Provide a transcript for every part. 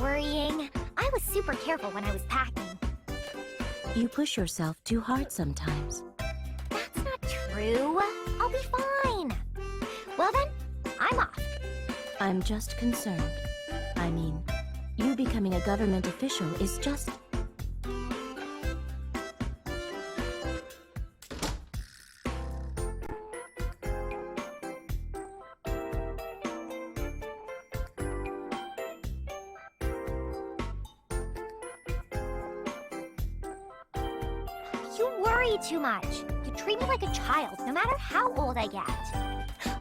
worrying. I was super careful when I was packing. You push yourself too hard sometimes. That's not true. I'll be fine. Well then, I'm off. I'm just concerned. I mean, you becoming a government official is just... You worry too much. You treat me like a child, no matter how old I get.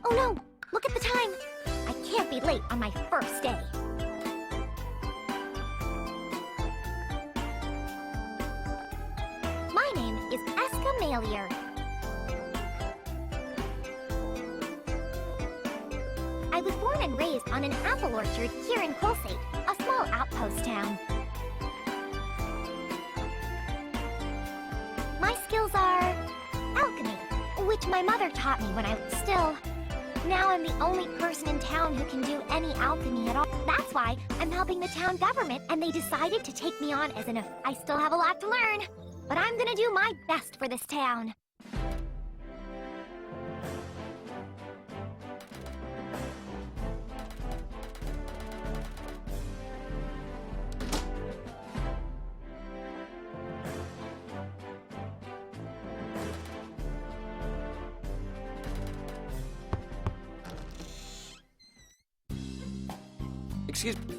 Oh no! Look at the time! I can't be late on my first day. My name is Escha Logy. I was born and raised on an apple orchard here in Kolsate, a small outpost town. My skills are alchemy, which my mother taught me when I was still. Now I'm the only person in town who can do any alchemy at all. That's why I'm helping the town government, and they decided to take me on as an... I still have a lot to learn, but I'm gonna do my best for this town. Excuse me.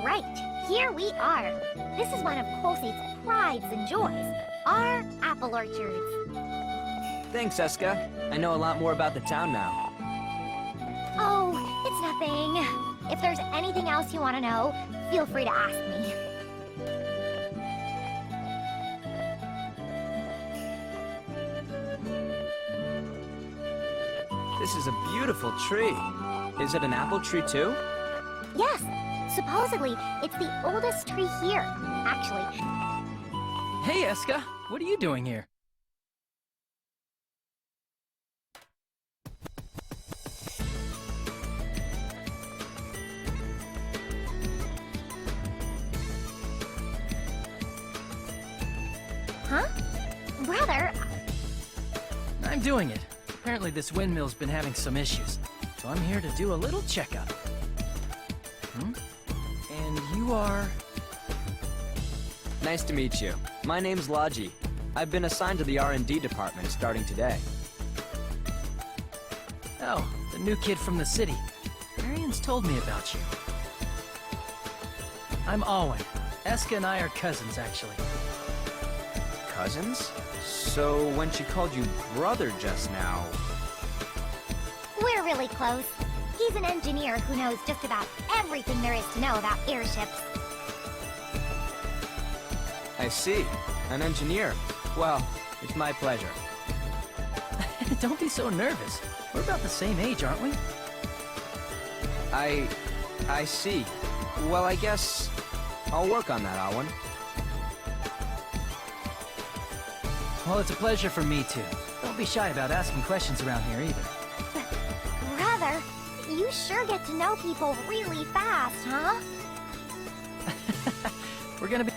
Right, here we are. This is one of Kolsate's prides and joys, our apple orchards. Thanks, Escha. I know a lot more about the town now. Oh, it's nothing. If there's anything else you want to know, feel free to ask me. This is a beautiful tree. Is it an apple tree too? Yes. Supposedly, it's the oldest tree here, actually. Hey, Escha! What are you doing here? Huh? Brother... I'm doing it. Apparently this windmill's been having some issues, so I'm here to do a little checkup. And you are... Nice to meet you. My name's Logy. I've been assigned to the R&D department starting today. Oh, the new kid from the city. Marian's told me about you. I'm Alwyn. Escha and I are cousins, actually. Cousins? So when she called you brother just now... We're really close. He's an engineer who knows just about everything there is to know about airships. I see. An engineer. Well, it's my pleasure. Don't be so nervous. We're about the same age, aren't we? I see. Well, I guess I'll work on that, Awan. Well, it's a pleasure for me too. Don't be shy about asking questions around here either. Brother, you sure get to know people really fast, huh? We're gonna be...